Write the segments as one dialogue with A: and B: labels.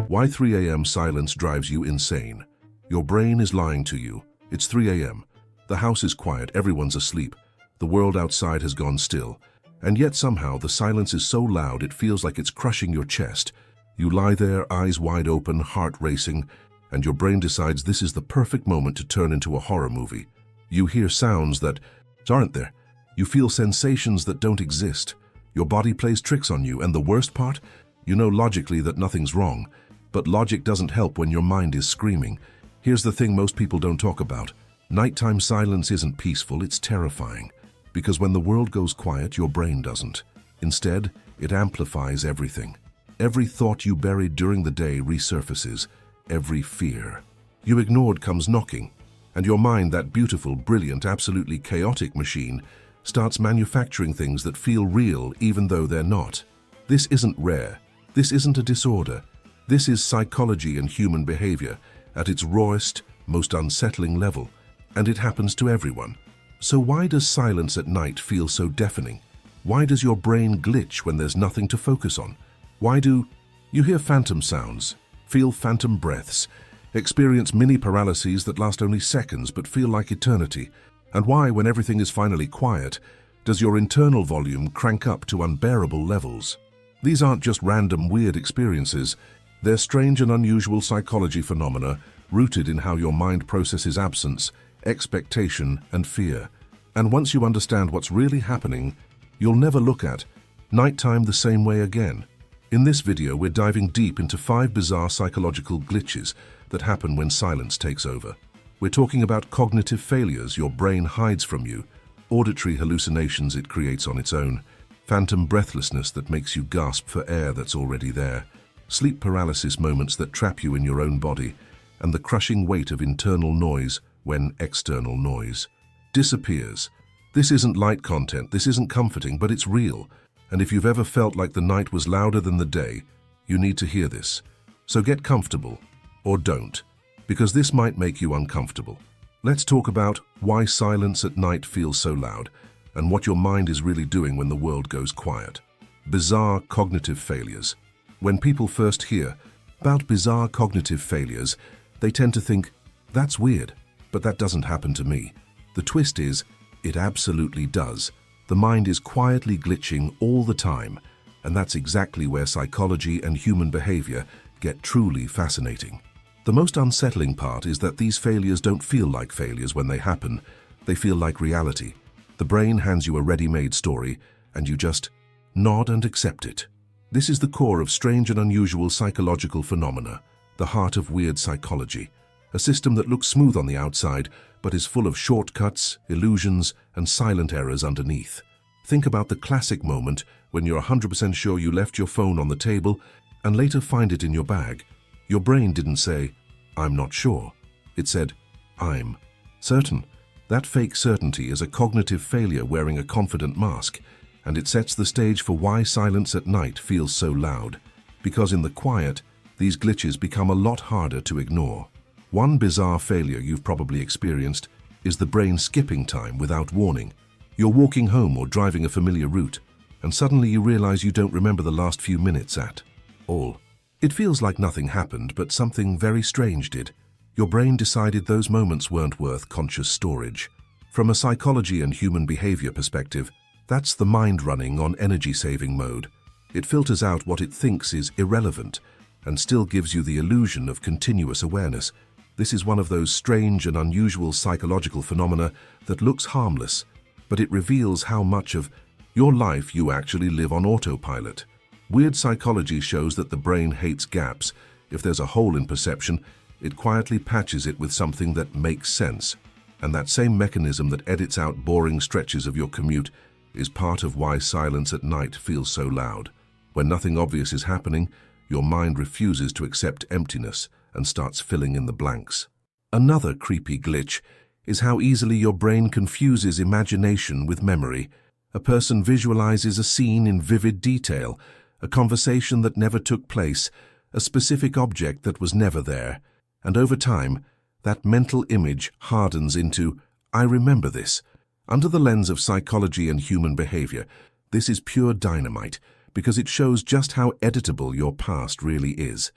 A: Why 3 a.m. silence drives you insane? Your brain is lying to you. It's 3 a.m. The house is quiet, everyone's asleep. The world outside has gone still. And yet somehow the silence is so loud it feels like it's crushing your chest. You lie there, eyes wide open, heart racing, and your brain decides this is the perfect moment to turn into a horror movie. You hear sounds that aren't there. You feel sensations that don't exist. Your body plays tricks on you, and the worst part? You know logically that nothing's wrong, but logic doesn't help when your mind is screaming. Here's the thing most people don't talk about. Nighttime silence isn't peaceful, it's terrifying. Because when the world goes quiet, your brain doesn't. Instead, it amplifies everything. Every thought you buried during the day resurfaces. Every fear you ignored comes knocking. And your mind, that beautiful, brilliant, absolutely chaotic machine, starts manufacturing things that feel real even though they're not. This isn't rare. This isn't a disorder. This is psychology and human behavior at its rawest, most unsettling level. And it happens to everyone. So why does silence at night feel so deafening? Why does your brain glitch when there's nothing to focus on? Why do you hear phantom sounds, feel phantom breaths, experience mini paralyses that last only seconds but feel like eternity? And why, when everything is finally quiet, does your internal volume crank up to unbearable levels? These aren't just random weird experiences. They're strange and unusual psychology phenomena rooted in how your mind processes absence, expectation, and fear. And once you understand what's really happening, you'll never look at nighttime the same way again. In this video, we're diving deep into 5 bizarre psychological glitches that happen when silence takes over. We're talking about cognitive failures your brain hides from you, auditory hallucinations it creates on its own, phantom breathlessness that makes you gasp for air that's already there, sleep paralysis moments that trap you in your own body, and the crushing weight of internal noise when external noise disappears. This isn't light content, this isn't comforting, but it's real. And if you've ever felt like the night was louder than the day, you need to hear this. So get comfortable, or don't, because this might make you uncomfortable. Let's talk about why silence at night feels so loud, and what your mind is really doing when the world goes quiet. Bizarre cognitive failures. When people first hear about bizarre cognitive failures, they tend to think, that's weird, but that doesn't happen to me. The twist is, it absolutely does. The mind is quietly glitching all the time, and that's exactly where psychology and human behavior get truly fascinating. The most unsettling part is that these failures don't feel like failures when they happen. They feel like reality. The brain hands you a ready-made story, and you just nod and accept it. This is the core of strange and unusual psychological phenomena, the heart of weird psychology, a system that looks smooth on the outside, but is full of shortcuts, illusions, and silent errors underneath. Think about the classic moment when you're 100% sure you left your phone on the table and later find it in your bag. Your brain didn't say, I'm not sure. It said, I'm certain. That fake certainty is a cognitive failure wearing a confident mask, and it sets the stage for why silence at night feels so loud. Because in the quiet, these glitches become a lot harder to ignore. One bizarre failure you've probably experienced is the brain skipping time without warning. You're walking home or driving a familiar route, and suddenly you realize you don't remember the last few minutes at all. It feels like nothing happened, but something very strange did. Your brain decided those moments weren't worth conscious storage. From a psychology and human behavior perspective, that's the mind running on energy-saving mode. It filters out what it thinks is irrelevant and still gives you the illusion of continuous awareness. This is one of those strange and unusual psychological phenomena that looks harmless, but it reveals how much of your life you actually live on autopilot. Weird psychology shows that the brain hates gaps. If there's a hole in perception, it quietly patches it with something that makes sense. And that same mechanism that edits out boring stretches of your commute is part of why silence at night feels so loud. When nothing obvious is happening, your mind refuses to accept emptiness and starts filling in the blanks. Another creepy glitch is how easily your brain confuses imagination with memory. A person visualizes a scene in vivid detail, a conversation that never took place, a specific object that was never there, and over time, that mental image hardens into, I remember this. Under the lens of psychology and human behavior, this is pure dynamite because it shows just how editable your past really is.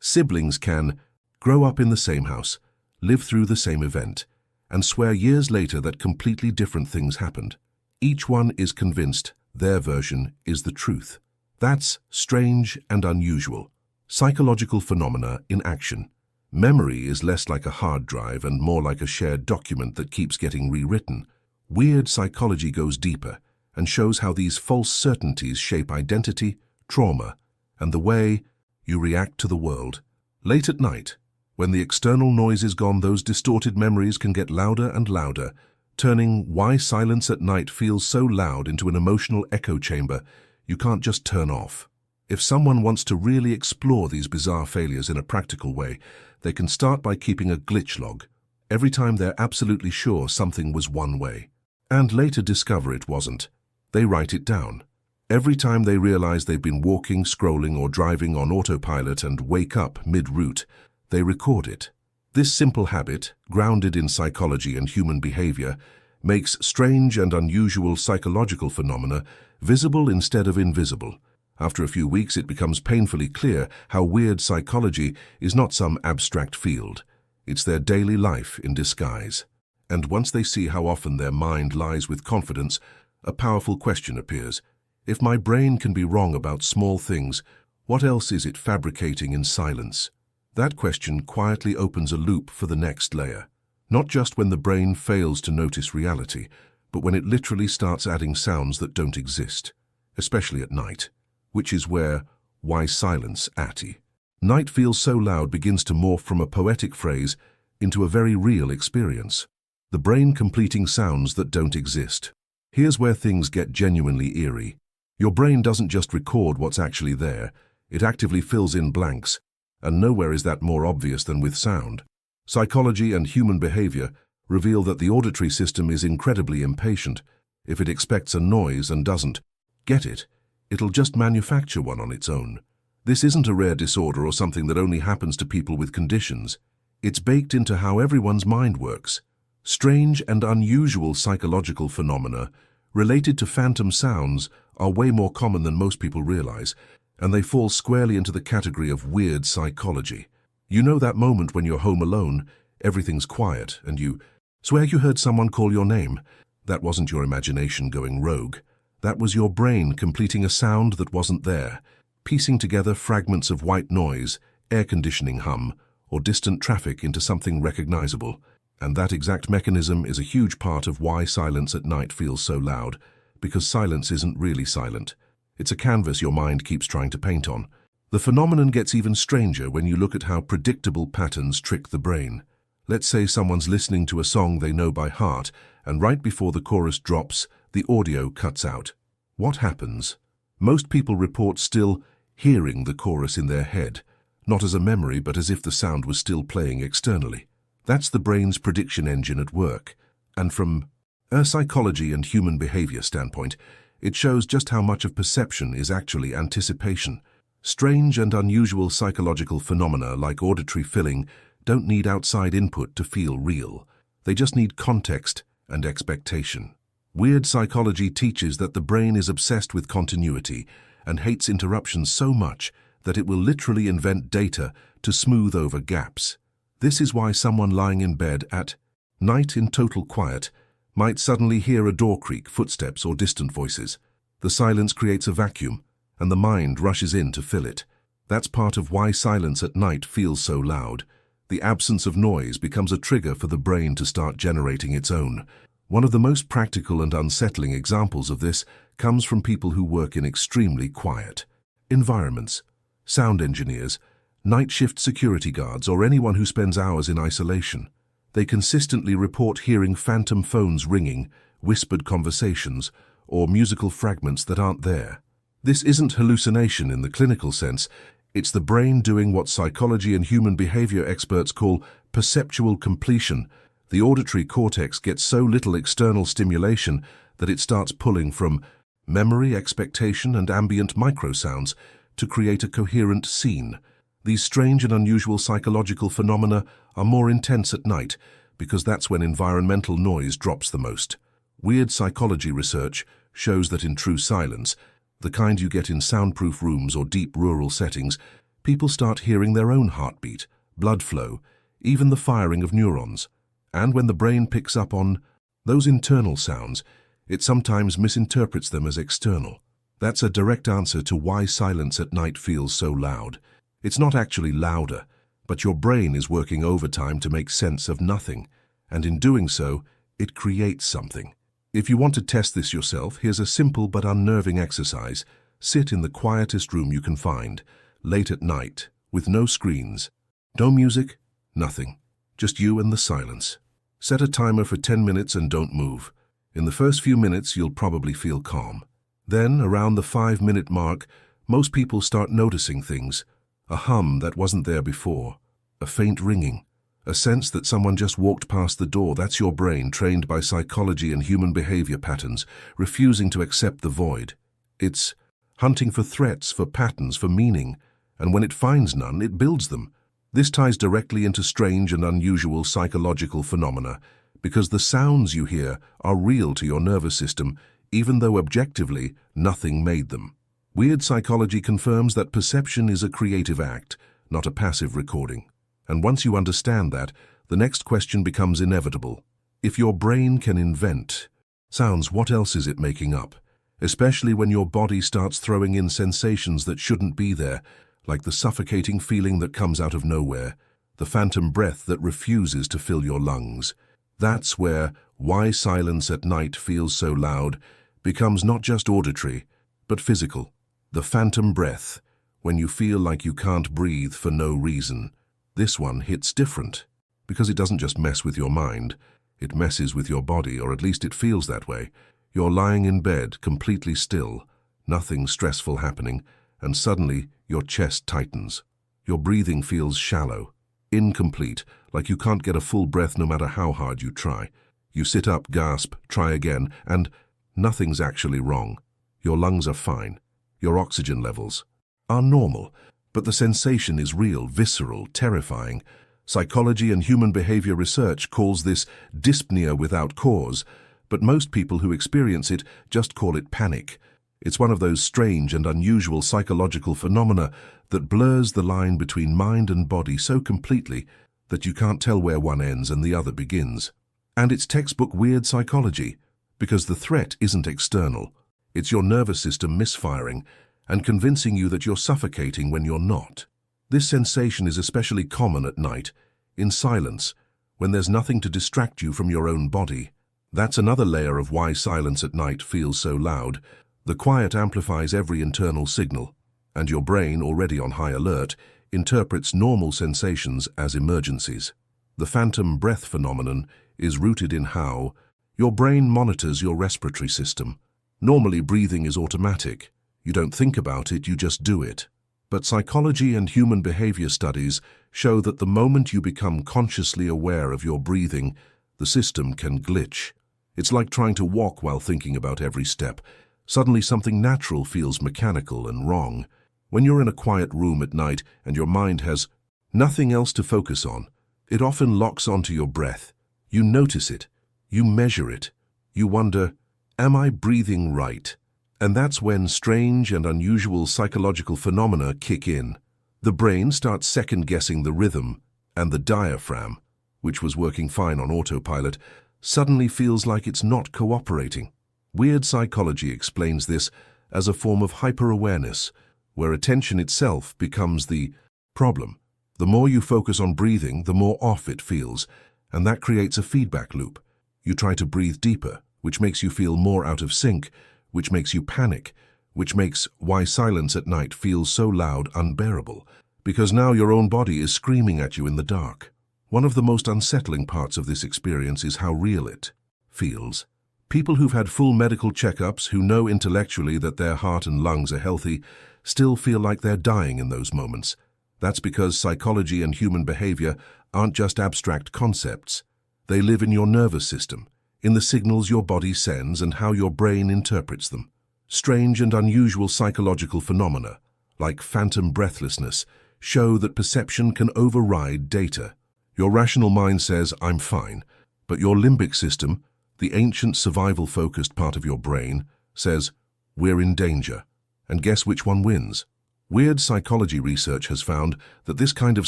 A: Siblings can grow up in the same house, live through the same event, and swear years later that completely different things happened. Each one is convinced their version is the truth. That's strange and unusual. Psychological phenomena in action. Memory is less like a hard drive and more like a shared document that keeps getting rewritten. Weird psychology goes deeper and shows how these false certainties shape identity, trauma, and the way you react to the world. Late at night, when the external noise is gone, those distorted memories can get louder and louder, turning why silence at night feels so loud into an emotional echo chamber you can't just turn off. If someone wants to really explore these bizarre failures in a practical way, they can start by keeping a glitch log every time they're absolutely sure something was one way, and later discover it wasn't. They write it down. Every time they realize they've been walking, scrolling, or driving on autopilot and wake up mid-route, they record it. This simple habit, grounded in psychology and human behavior, makes strange and unusual psychological phenomena visible instead of invisible. After a few weeks, it becomes painfully clear how weird psychology is not some abstract field. It's their daily life in disguise. And once they see how often their mind lies with confidence, a powerful question appears. If my brain can be wrong about small things, what else is it fabricating in silence? That question quietly opens a loop for the next layer. Not just when the brain fails to notice reality, but when it literally starts adding sounds that don't exist, especially at night, which is where why silence atty. Night feels so loud begins to morph from a poetic phrase into a very real experience. The brain completing sounds that don't exist. Here's where things get genuinely eerie. Your brain doesn't just record what's actually there, it actively fills in blanks, and nowhere is that more obvious than with sound. Psychology and human behavior reveal that the auditory system is incredibly impatient. If it expects a noise and doesn't get it, it'll just manufacture one on its own. This isn't a rare disorder or something that only happens to people with conditions. It's baked into how everyone's mind works. Strange and unusual psychological phenomena related to phantom sounds are way more common than most people realize, and they fall squarely into the category of weird psychology. You know that moment when you're home alone, everything's quiet, and you swear you heard someone call your name. That wasn't your imagination going rogue. That was your brain completing a sound that wasn't there, piecing together fragments of white noise, air conditioning hum, or distant traffic into something recognizable. And that exact mechanism is a huge part of why silence at night feels so loud, because silence isn't really silent. It's a canvas your mind keeps trying to paint on. The phenomenon gets even stranger when you look at how predictable patterns trick the brain. Let's say someone's listening to a song they know by heart, and right before the chorus drops, the audio cuts out. What happens? Most people report still hearing the chorus in their head, not as a memory but as if the sound was still playing externally. That's the brain's prediction engine at work. And from a psychology and human behavior standpoint, it shows just how much of perception is actually anticipation. Strange and unusual psychological phenomena like auditory filling don't need outside input to feel real. They just need context and expectation. Weird psychology teaches that the brain is obsessed with continuity and hates interruptions so much that it will literally invent data to smooth over gaps. This is why someone lying in bed at night in total quiet might suddenly hear a door creak, footsteps, or distant voices. The silence creates a vacuum, and the mind rushes in to fill it. That's part of why silence at night feels so loud. The absence of noise becomes a trigger for the brain to start generating its own. One of the most practical and unsettling examples of this comes from people who work in extremely quiet environments. Sound engineers, night shift security guards, or anyone who spends hours in isolation. They consistently report hearing phantom phones ringing, whispered conversations, or musical fragments that aren't there. This isn't hallucination in the clinical sense. It's the brain doing what psychology and human behavior experts call perceptual completion. The auditory cortex gets so little external stimulation that it starts pulling from memory, expectation, and ambient microsounds to create a coherent scene. These strange and unusual psychological phenomena are more intense at night because that's when environmental noise drops the most. Weird psychology research shows that in true silence, the kind you get in soundproof rooms or deep rural settings, People start hearing their own heartbeat, blood flow, even the firing of neurons. And when the brain picks up on those internal sounds, it sometimes misinterprets them as external. That's a direct answer to why silence at night feels so loud. It's not actually louder, but your brain is working overtime to make sense of nothing, and in doing so, it creates something. If you want to test this yourself, here's a simple but unnerving exercise. Sit in the quietest room you can find, late at night, with no screens. No music, nothing. Just you and the silence. Set a timer for 10 minutes and don't move. In the first few minutes, you'll probably feel calm. Then, around the 5-minute mark, most people start noticing things. A hum that wasn't there before. A faint ringing. A sense that someone just walked past the door. That's your brain, trained by psychology and human behavior patterns, refusing to accept the void. It's hunting for threats, for patterns, for meaning, and when it finds none, it builds them. This ties directly into strange and unusual psychological phenomena, because the sounds you hear are real to your nervous system, even though objectively nothing made them. Weird psychology confirms that perception is a creative act, not a passive recording. And once you understand that, the next question becomes inevitable. If your brain can invent sounds, what else is it making up? Especially when your body starts throwing in sensations that shouldn't be there, like the suffocating feeling that comes out of nowhere, the phantom breath that refuses to fill your lungs. That's where why silence at night feels so loud becomes not just auditory, but physical. The phantom breath, when you feel like you can't breathe for no reason. This one hits different, because it doesn't just mess with your mind, it messes with your body, or at least it feels that way. You're lying in bed, completely still, nothing stressful happening, and suddenly your chest tightens. Your breathing feels shallow, incomplete, like you can't get a full breath no matter how hard you try. You sit up, gasp, try again, and nothing's actually wrong. Your lungs are fine. Your oxygen levels are normal, but the sensation is real, visceral, terrifying. Psychology and human behavior research calls this dyspnea without cause, but most people who experience it just call it panic. It's one of those strange and unusual psychological phenomena that blurs the line between mind and body so completely that you can't tell where one ends and the other begins. And it's textbook weird psychology, because the threat isn't external. It's your nervous system misfiring and convincing you that you're suffocating when you're not. This sensation is especially common at night, in silence, when there's nothing to distract you from your own body. That's another layer of why silence at night feels so loud. The quiet amplifies every internal signal, and your brain, already on high alert, interprets normal sensations as emergencies. The phantom breath phenomenon is rooted in how your brain monitors your respiratory system. Normally, breathing is automatic. You don't think about it, you just do it. But psychology and human behavior studies show that the moment you become consciously aware of your breathing, the system can glitch. It's like trying to walk while thinking about every step. Suddenly something natural feels mechanical and wrong. When you're in a quiet room at night and your mind has nothing else to focus on, it often locks onto your breath. You notice it. You measure it. You wonder, am I breathing right? And that's when strange and unusual psychological phenomena kick in. The brain starts second-guessing the rhythm, and the diaphragm, which was working fine on autopilot, suddenly feels like it's not cooperating. Weird psychology explains this as a form of hyper-awareness, where attention itself becomes the problem. The more you focus on breathing, the more off it feels, and that creates a feedback loop. You try to breathe deeper, which makes you feel more out of sync, which makes you panic, which makes why silence at night feels so loud unbearable, because now your own body is screaming at you in the dark. One of the most unsettling parts of this experience is how real it feels. People who've had full medical checkups, who know intellectually that their heart and lungs are healthy, still feel like they're dying in those moments. That's because psychology and human behavior aren't just abstract concepts. They live in your nervous system, in the signals your body sends and how your brain interprets them. Strange and unusual psychological phenomena, like phantom breathlessness, show that perception can override data. Your rational mind says, I'm fine, but your limbic system, the ancient survival-focused part of your brain, says, we're in danger. And guess which one wins? Weird psychology research has found that this kind of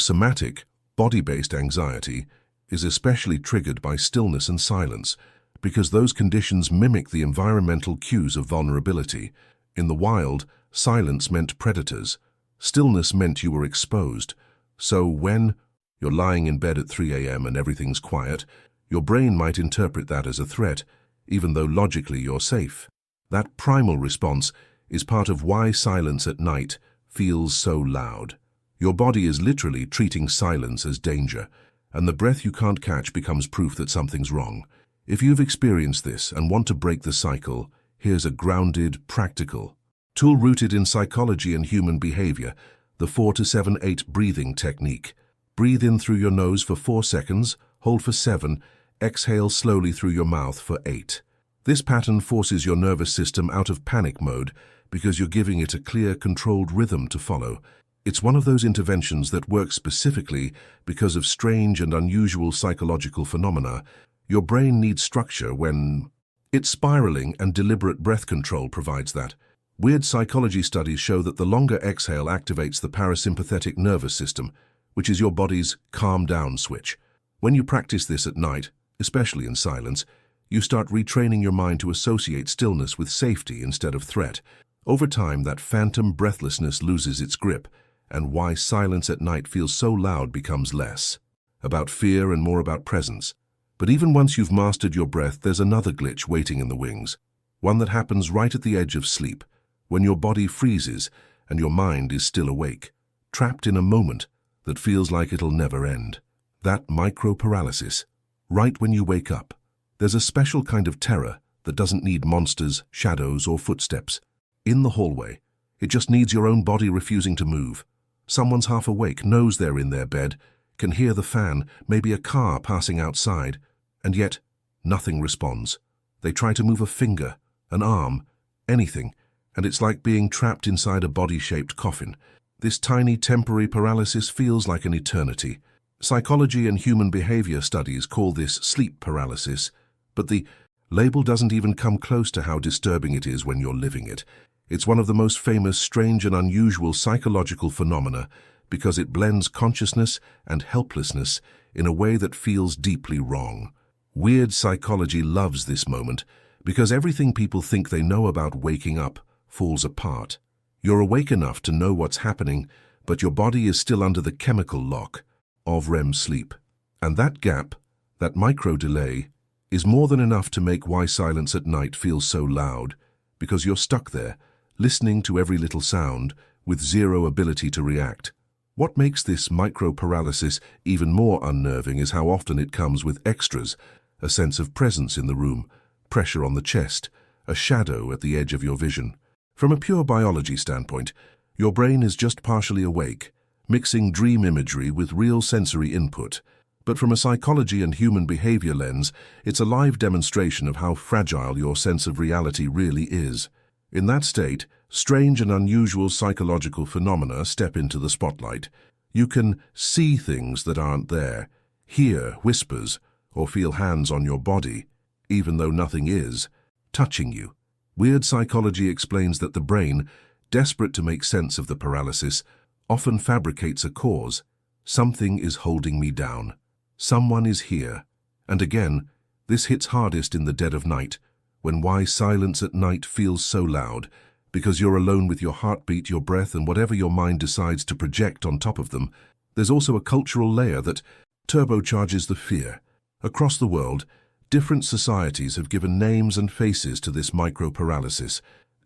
A: somatic, body-based anxiety is especially triggered by stillness and silence, because those conditions mimic the environmental cues of vulnerability. In the wild, silence meant predators. Stillness meant you were exposed. So when you're lying in bed at 3 a.m. and everything's quiet, your brain might interpret that as a threat, even though logically you're safe. That primal response is part of why silence at night feels so loud. Your body is literally treating silence as danger, and the breath you can't catch becomes proof that something's wrong. If you've experienced this and want to break the cycle, here's a grounded, practical tool rooted in psychology and human behavior, the 4-7-8 breathing technique. Breathe in through your nose for 4 seconds, hold for 7, exhale slowly through your mouth for 8. This pattern forces your nervous system out of panic mode because you're giving it a clear, controlled rhythm to follow. It's one of those interventions that works specifically because of strange and unusual psychological phenomena. Your brain needs structure when it's spiraling, and deliberate breath control provides that. Weird psychology studies show that the longer exhale activates the parasympathetic nervous system, which is your body's calm down switch. When you practice this at night, especially in silence, you start retraining your mind to associate stillness with safety instead of threat. Over time, that phantom breathlessness loses its grip, and why silence at night feels so loud becomes less about fear and more about presence. But even once you've mastered your breath, there's another glitch waiting in the wings, one that happens right at the edge of sleep, when your body freezes and your mind is still awake, trapped in a moment that feels like it'll never end. That micro-paralysis, right when you wake up. There's a special kind of terror that doesn't need monsters, shadows, or footsteps. In the hallway, it just needs your own body refusing to move. Someone's half awake, knows they're in their bed, can hear the fan, maybe a car passing outside, and yet nothing responds. They try to move a finger, an arm, anything, and it's like being trapped inside a body-shaped coffin. This tiny temporary paralysis feels like an eternity. Psychology and human behavior studies call this sleep paralysis, but the label doesn't even come close to how disturbing it is when you're living it. It's one of the most famous, strange, and unusual psychological phenomena because it blends consciousness and helplessness in a way that feels deeply wrong. Weird psychology loves this moment because everything people think they know about waking up falls apart. You're awake enough to know what's happening, but your body is still under the chemical lock of REM sleep. And that gap, that micro-delay, is more than enough to make why silence at night feels so loud, because you're stuck there, listening to every little sound, with zero ability to react. What makes this micro-paralysis even more unnerving is how often it comes with extras, a sense of presence in the room, pressure on the chest, a shadow at the edge of your vision. From a pure biology standpoint, your brain is just partially awake, mixing dream imagery with real sensory input. But from a psychology and human behavior lens, it's a live demonstration of how fragile your sense of reality really is. In that state, strange and unusual psychological phenomena step into the spotlight. You can see things that aren't there, hear whispers, or feel hands on your body, even though nothing is touching you. Weird psychology explains that the brain, desperate to make sense of the paralysis, often fabricates a cause. Something is holding me down. Someone is here. And again, this hits hardest in the dead of night, when why silence at night feels so loud, because you're alone with your heartbeat, your breath, and whatever your mind decides to project on top of them. There's also a cultural layer that turbocharges the fear. Across the world, different societies have given names and faces to this micro-paralysis.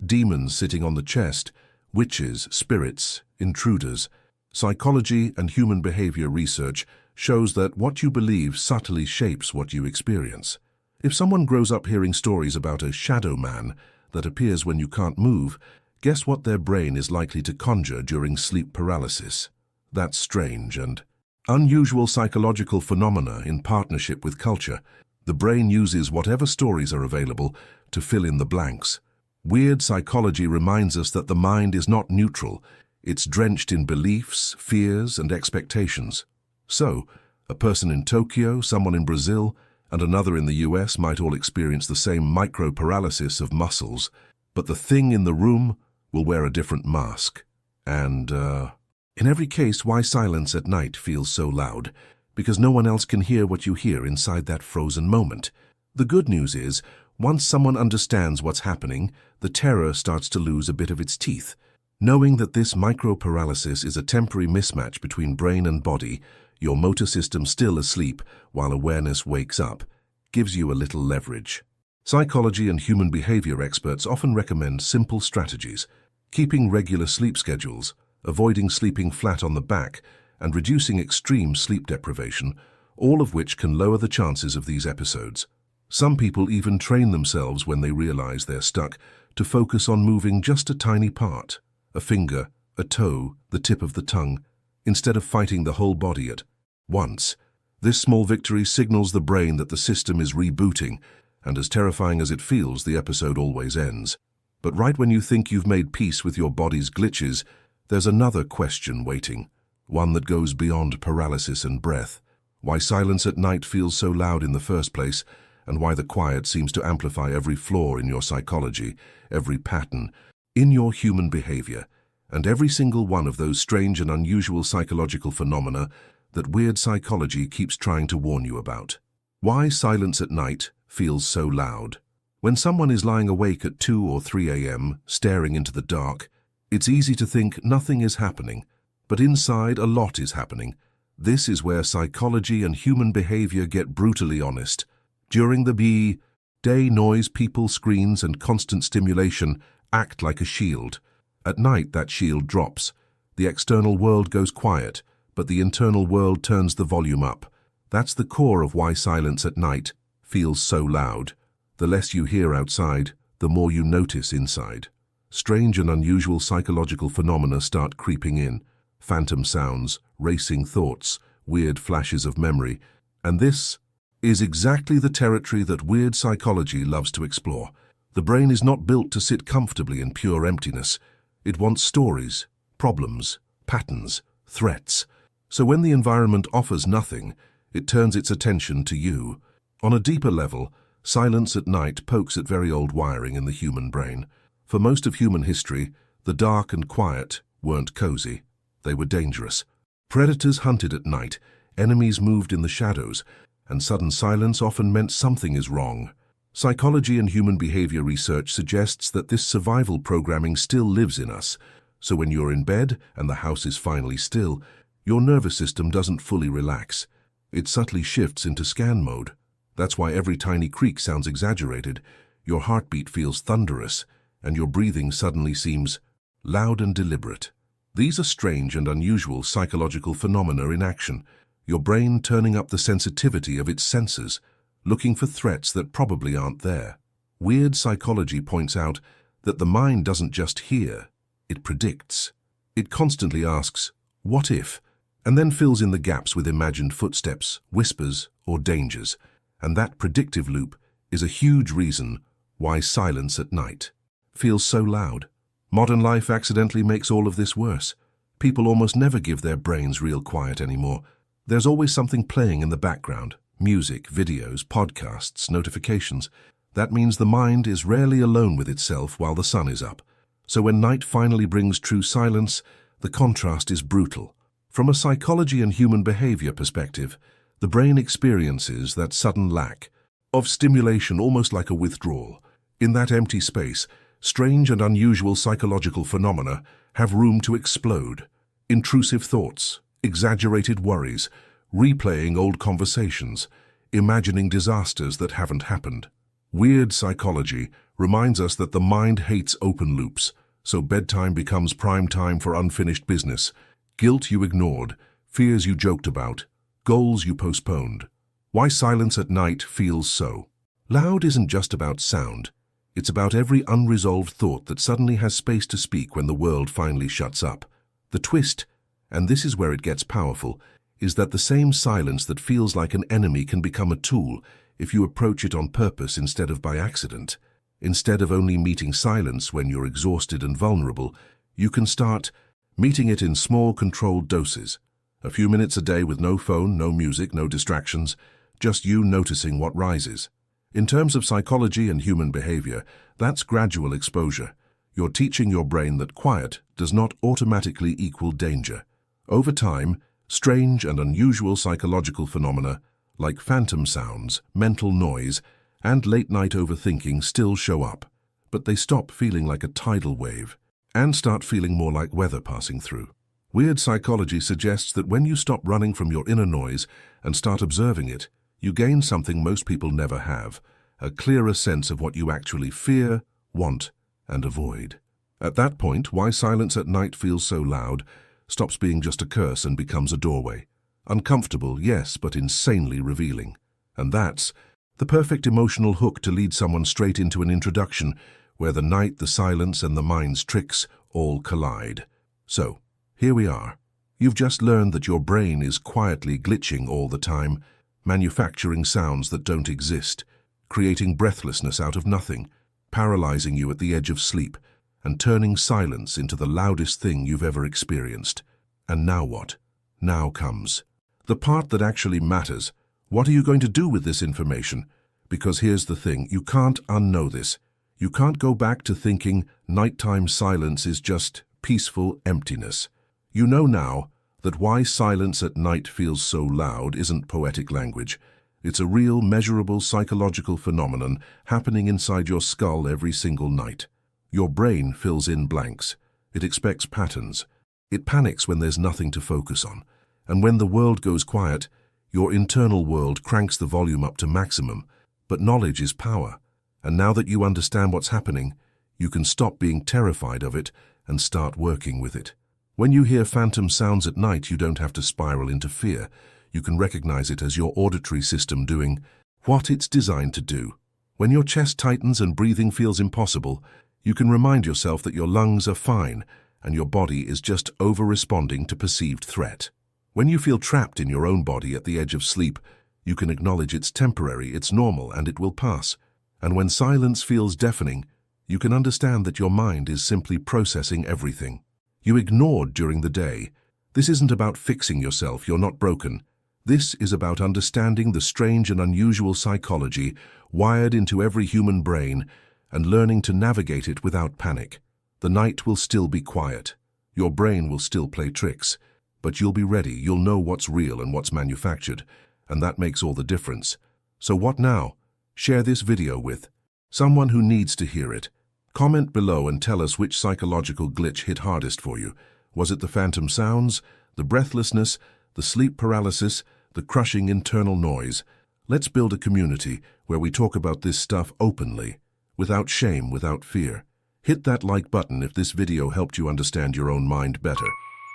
A: Demons sitting on the chest, witches, spirits, intruders. Psychology and human behavior research shows that what you believe subtly shapes what you experience. If someone grows up hearing stories about a shadow man that appears when you can't move, guess what their brain is likely to conjure during sleep paralysis? That's strange and unusual psychological phenomena in partnership with culture. The brain uses whatever stories are available to fill in the blanks. Weird psychology reminds us that the mind is not neutral. It's drenched in beliefs, fears, and expectations. So, a person in Tokyo, someone in Brazil, and another in the US might all experience the same micro-paralysis of muscles, but the thing in the room will wear a different mask. And, in every case, why silence at night feels so loud? Because no one else can hear what you hear inside that frozen moment. The good news is, once someone understands what's happening, the terror starts to lose a bit of its teeth. Knowing that this micro-paralysis is a temporary mismatch between brain and body, your motor system still asleep while awareness wakes up, gives you a little leverage. Psychology and human behavior experts often recommend simple strategies: keeping regular sleep schedules, avoiding sleeping flat on the back, and reducing extreme sleep deprivation, all of which can lower the chances of these episodes. Some people even train themselves when they realize they're stuck to focus on moving just a tiny part, a finger, a toe, the tip of the tongue, instead of fighting the whole body at once. This small victory signals the brain that the system is rebooting, and as terrifying as it feels, the episode always ends. But right when you think you've made peace with your body's glitches, there's another question waiting, one that goes beyond paralysis and breath: why silence at night feels so loud in the first place, and why the quiet seems to amplify every flaw in your psychology, every pattern in your human behavior, and every single one of those strange and unusual psychological phenomena that weird psychology keeps trying to warn you about. Why silence at night feels so loud. When someone is lying awake at 2 or 3 a.m., staring into the dark, it's easy to think nothing is happening, but inside a lot is happening. This is where psychology and human behavior get brutally honest. During the day, noise, people, screens, and constant stimulation act like a shield. At night, that shield drops. The external world goes quiet, but the internal world turns the volume up. That's the core of why silence at night feels so loud. The less you hear outside, the more you notice inside. Strange and unusual psychological phenomena start creeping in. Phantom sounds, racing thoughts, weird flashes of memory. And this is exactly the territory that weird psychology loves to explore. The brain is not built to sit comfortably in pure emptiness. It wants stories, problems, patterns, threats. So when the environment offers nothing, it turns its attention to you. On a deeper level, silence at night pokes at very old wiring in the human brain. For most of human history, the dark and quiet weren't cozy. They were dangerous. Predators hunted at night, enemies moved in the shadows, and sudden silence often meant something is wrong. Psychology and human behavior research suggests that this survival programming still lives in us. So when you're in bed and the house is finally still, your nervous system doesn't fully relax. It subtly shifts into scan mode. That's why every tiny creak sounds exaggerated, your heartbeat feels thunderous, and your breathing suddenly seems loud and deliberate. These are strange and unusual psychological phenomena in action, your brain turning up the sensitivity of its senses, looking for threats that probably aren't there. Weird psychology points out that the mind doesn't just hear, it predicts. It constantly asks, what if? And then fills in the gaps with imagined footsteps, whispers, or dangers. And that predictive loop is a huge reason why silence at night feels so loud. Modern life accidentally makes all of this worse. People almost never give their brains real quiet anymore. There's always something playing in the background. Music, videos, podcasts, notifications. That means the mind is rarely alone with itself while the sun is up. So when night finally brings true silence, the contrast is brutal. From a psychology and human behavior perspective, the brain experiences that sudden lack of stimulation almost like a withdrawal. In that empty space, strange and unusual psychological phenomena have room to explode. Intrusive thoughts, exaggerated worries, replaying old conversations, imagining disasters that haven't happened. Weird psychology reminds us that the mind hates open loops, so bedtime becomes prime time for unfinished business. Guilt you ignored, fears you joked about, goals you postponed. Why silence at night feels so loud isn't just about sound. It's about every unresolved thought that suddenly has space to speak when the world finally shuts up. The twist, and this is where it gets powerful, is that the same silence that feels like an enemy can become a tool if you approach it on purpose instead of by accident. Instead of only meeting silence when you're exhausted and vulnerable, you can start meeting it in small, controlled doses. A few minutes a day with no phone, no music, no distractions, just you noticing what rises. In terms of psychology and human behavior, that's gradual exposure. You're teaching your brain that quiet does not automatically equal danger. Over time, strange and unusual psychological phenomena like phantom sounds, mental noise, and late-night overthinking still show up, but they stop feeling like a tidal wave and start feeling more like weather passing through. Weird psychology suggests that when you stop running from your inner noise and start observing it, you gain something most people never have, a clearer sense of what you actually fear, want, and avoid. At that point, why silence at night feels so loud stops being just a curse and becomes a doorway. Uncomfortable, yes, but insanely revealing. And that's the perfect emotional hook to lead someone straight into an introduction where the night, the silence, and the mind's tricks all collide. So, here we are. You've just learned that your brain is quietly glitching all the time, manufacturing sounds that don't exist, creating breathlessness out of nothing, paralyzing you at the edge of sleep, and turning silence into the loudest thing you've ever experienced. And now what? Now comes the part that actually matters. What are you going to do with this information? Because here's the thing, you can't unknow this. You can't go back to thinking nighttime silence is just peaceful emptiness. You know now that why silence at night feels so loud isn't poetic language. It's a real, measurable psychological phenomenon happening inside your skull every single night. Your brain fills in blanks. It expects patterns. It panics when there's nothing to focus on. And when the world goes quiet, your internal world cranks the volume up to maximum. But knowledge is power. And now that you understand what's happening, you can stop being terrified of it and start working with it. When you hear phantom sounds at night, you don't have to spiral into fear. You can recognize it as your auditory system doing what it's designed to do. When your chest tightens and breathing feels impossible, you can remind yourself that your lungs are fine and your body is just over-responding to perceived threat. When you feel trapped in your own body at the edge of sleep, you can acknowledge it's temporary, it's normal, and it will pass. And when silence feels deafening, you can understand that your mind is simply processing everything you ignored during the day. This isn't about fixing yourself, you're not broken. This is about understanding the strange and unusual psychology wired into every human brain and learning to navigate it without panic. The night will still be quiet. Your brain will still play tricks. But you'll be ready, you'll know what's real and what's manufactured, and that makes all the difference. So what now? Share this video with someone who needs to hear it. Comment below and tell us which psychological glitch hit hardest for you. Was it the phantom sounds, the breathlessness, the sleep paralysis, the crushing internal noise? Let's build a community where we talk about this stuff openly, without shame, without fear. Hit that like button if this video helped you understand your own mind better.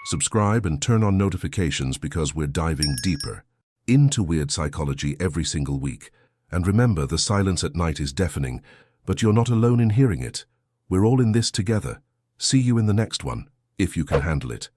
A: Subscribe and turn on notifications because we're diving deeper into weird psychology every single week. And remember, the silence at night is deafening, but you're not alone in hearing it. We're all in this together. See you in the next one, if you can handle it.